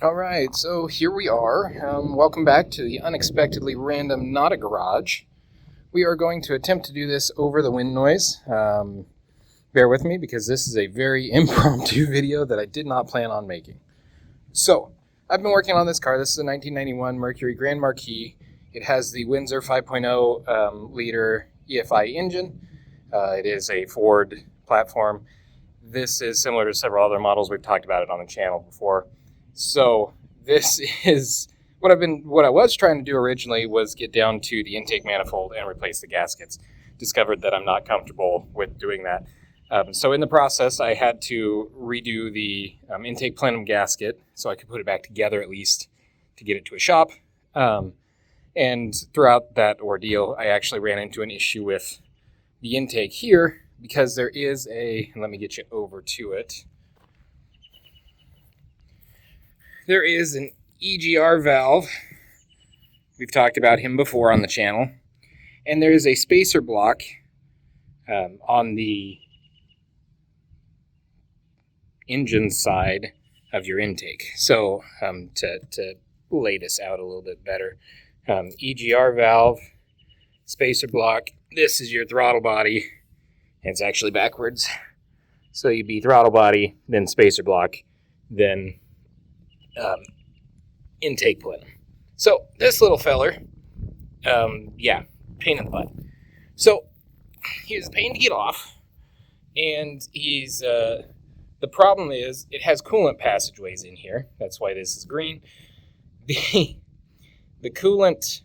All right, so here we are. Welcome back to the Unexpectedly Random Not a Garage. We are going to attempt to do this over the wind noise. Bear with me because this is a very impromptu video that I did not plan on making. So, I've been working on this car. This is a 1991 Mercury Grand Marquis. It has the Windsor 5.0 liter EFI engine. It is a Ford platform. This is similar to several other models. We've talked about it on the channel before. So this is what I was trying to do originally was get down to the intake manifold and replace the gaskets. Discovered that I'm not comfortable with doing that. So in the process, I had to redo the intake plenum gasket so I could put it back together at least to get it to a shop. And throughout that ordeal, I actually ran into an issue with the intake here because there is and let me get you over to it. There is an EGR valve. We've talked about him before on the channel. And there is a spacer block on the engine side of your intake. So to lay this out a little bit better, EGR valve, spacer block. This is your throttle body. It's actually backwards. So you'd be throttle body, then spacer block, then intake plenum. So this little feller, pain in the butt. So he's a pain to get off, and he's the problem is it has coolant passageways in here. That's why this is green. The coolant,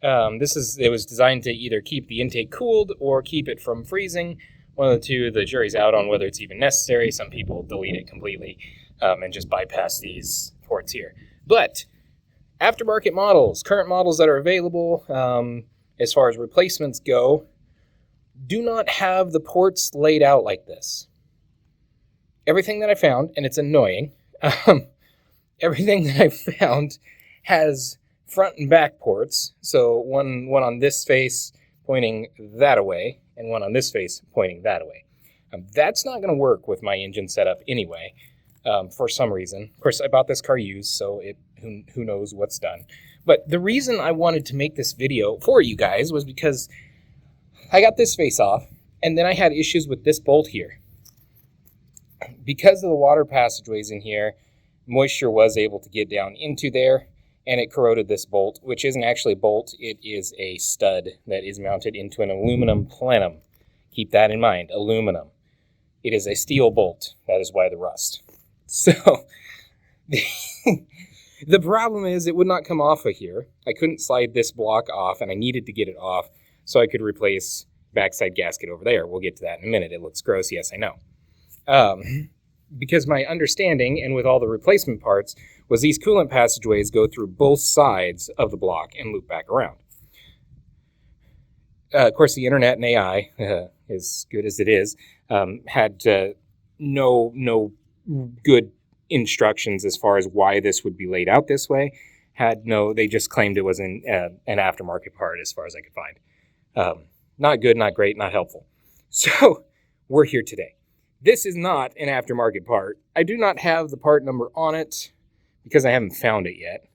it was designed to either keep the intake cooled or keep it from freezing. One of the two. The jury's out on whether it's even necessary. Some people delete it completely and just bypass these ports here. But aftermarket models, current models that are available as far as replacements go, do not have the ports laid out like this. Everything that I found, and it's annoying, everything that I found has front and back ports. So one on this face pointing that away, and one on this face pointing that away. That's not going to work with my engine setup anyway. For some reason. Of course, I bought this car used, so who knows what's done. But the reason I wanted to make this video for you guys was because I got this face off, and then I had issues with this bolt here. Because of the water passageways in here, moisture was able to get down into there, and it corroded this bolt, which isn't actually a bolt. It is a stud that is mounted into an aluminum plenum. Keep that in mind, aluminum. It is a steel bolt. That is why the rust. So the problem is it would not come off of here. I couldn't slide this block off, and I needed to get it off so I could replace backside gasket over there. We'll get to that in a minute. It looks gross. Yes, I know. Because my understanding, and with all the replacement parts, was these coolant passageways go through both sides of the block and loop back around. Of course, the internet and AI, as good as it is, had no good instructions as far as why this would be laid out this way. They just claimed it was an aftermarket part as far as I could find. Not good, not great, not helpful. So we're here today. This is not an aftermarket part. I do not have the part number on it because I haven't found it yet.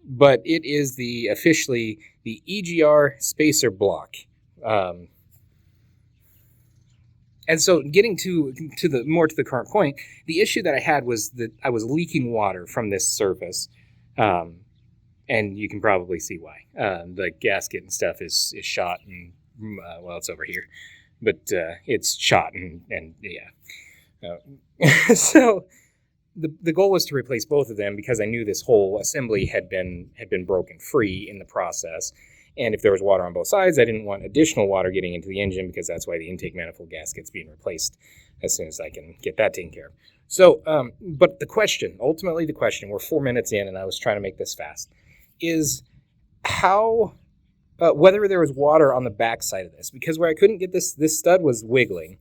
But it is officially the EGR spacer block. And so getting to the current point, the issue that I had was that I was leaking water from this surface. And you can probably see why. The gasket and stuff is shot, and it's over here. But it's shot and yeah. So the goal was to replace both of them because I knew this whole assembly had been broken free in the process. And if there was water on both sides, I didn't want additional water getting into the engine because that's why the intake manifold gasket's being replaced as soon as I can get that taken care of. So, but ultimately the question, we're 4 minutes in and I was trying to make this fast, is how, whether there was water on the back side of this. Because where I couldn't get this stud was wiggling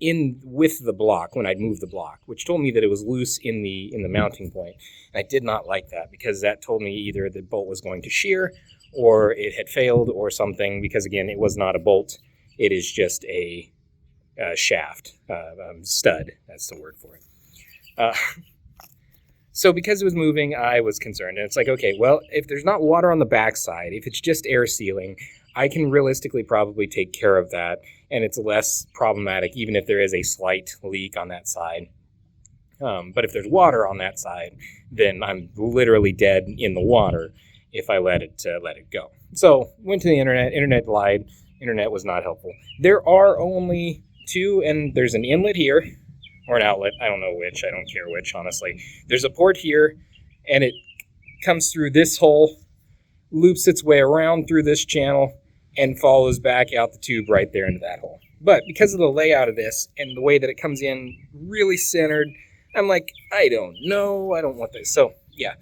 in with the block when I'd moved the block, which told me that it was loose in the mounting point. And I did not like that because that told me either the bolt was going to shear or it had failed or something, because again, it was not a bolt. It is just a shaft, stud. That's the word for it. So because it was moving, I was concerned. And it's like, okay, well, if there's not water on the backside, if it's just air sealing, I can realistically probably take care of that. And it's less problematic, even if there is a slight leak on that side. But if there's water on that side, then I'm literally dead in the water if I let it go. So went to the internet. Internet lied. Internet was not helpful. There are only two, and there's an inlet here, or an outlet. I don't know which. I don't care which, honestly. There's a port here, and it comes through this hole, loops its way around through this channel, and follows back out the tube right there into that hole. But because of the layout of this and the way that it comes in really centered, I'm like, I don't know. I don't want this. So, yeah.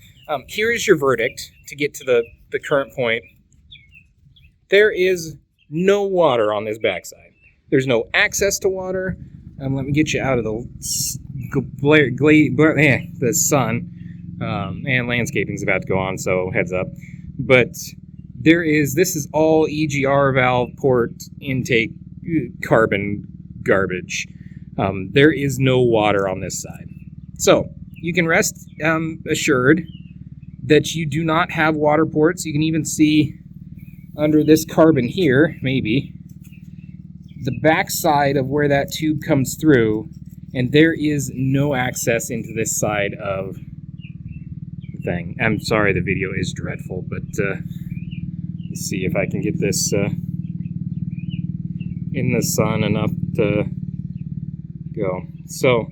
Here is your verdict to get to the current point. There is no water on this backside. There's no access to water. Let me get you out of the sun. And landscaping's about to go on, so heads up. But this is all EGR valve port intake carbon garbage. There is no water on this side. So you can rest assured that you do not have water ports. You can even see under this carbon here, maybe, the back side of where that tube comes through, and there is no access into this side of the thing. I'm sorry the video is dreadful, but let's see if I can get this in the sun enough to go. So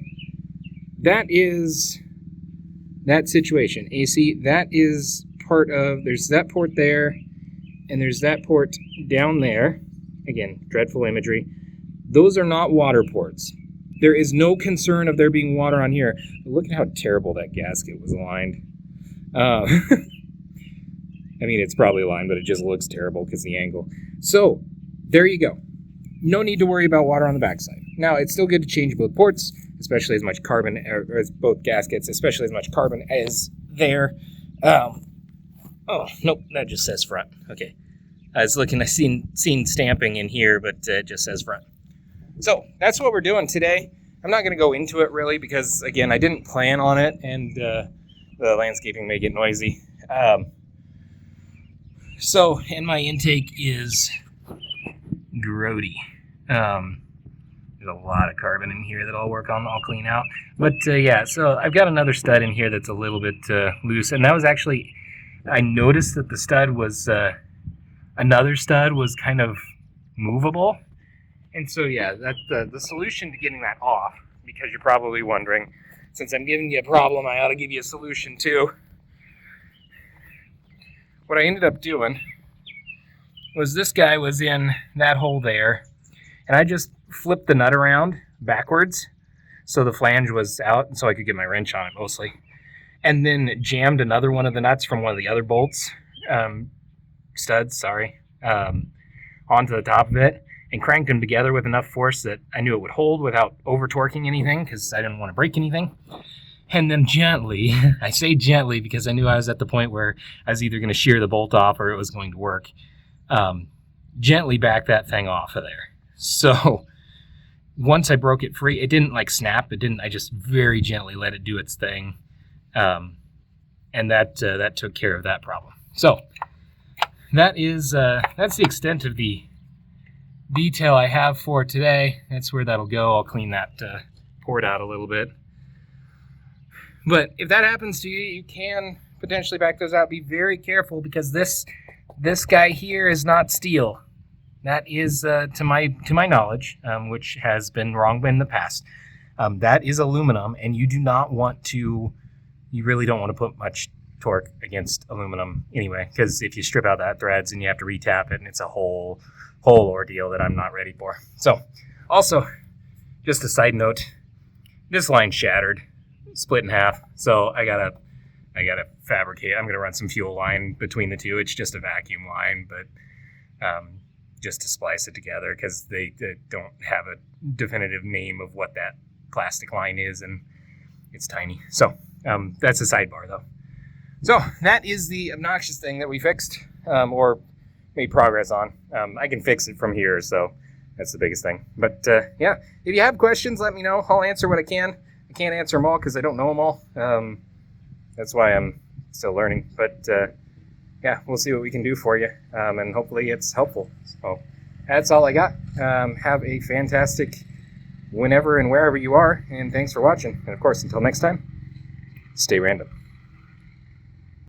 that is that situation. AC, that is part of, there's that port there, and there's that port down there. Again, dreadful imagery. Those are not water ports. There is no concern of there being water on here. Look at how terrible that gasket was aligned. I mean, it's probably aligned, but it just looks terrible because the angle. So, there you go. No need to worry about water on the backside. Now, it's still good to change both ports, especially as much carbon, or as both gaskets, especially as much carbon as there. Oh, nope, that just says front. Okay. I was looking, I seen stamping in here, but it just says front. So, that's what we're doing today. I'm not going to go into it really because, again, I didn't plan on it, and the landscaping may get noisy. And my intake is grody. There's a lot of carbon in here that I'll work on, I'll clean out. But yeah, so I've got another stud in here that's a little bit loose, and that was actually, I noticed that the stud was, another stud was kind of movable. And so yeah, that's the solution to getting that off, because you're probably wondering, since I'm giving you a problem, I ought to give you a solution too. What I ended up doing was this guy was in that hole there, and I just flipped the nut around backwards so the flange was out, and so I could get my wrench on it mostly, and then jammed another one of the nuts from one of the other bolts, studs, onto the top of it, and cranked them together with enough force that I knew it would hold without over torquing anything, because I didn't want to break anything. And then gently, I say gently because I knew I was at the point where I was either going to shear the bolt off or it was going to work, gently back that thing off of there. So once I broke it free, it didn't like snap. I just very gently let it do its thing. And that took care of that problem. So that's the extent of the detail I have for today. That's where that'll go. I'll clean that port out a little bit. But if that happens to you, you can potentially back those out. Be very careful, because this guy here is not steel. That is, to my knowledge, which has been wrong in the past, that is aluminum, and you really don't want to put much torque against aluminum anyway, because if you strip out that threads and you have to retap it, and it's a whole ordeal that I'm not ready for. So, also, just a side note, this line's shattered, split in half, so I gotta fabricate. I'm gonna run some fuel line between the two. It's just a vacuum line, but just to splice it together, because they don't have a definitive name of what that plastic line is, and it's tiny. So that's a sidebar though. So that is the obnoxious thing that we fixed, or made progress on. I can fix it from here, so that's the biggest thing. But yeah, if you have questions, let me know. I'll answer what I can. I can't answer them all because I don't know them all. That's why I'm still learning. But yeah, we'll see what we can do for you, and hopefully it's helpful. So that's all I got. Have a fantastic whenever and wherever you are, and thanks for watching. And of course, until next time, stay random.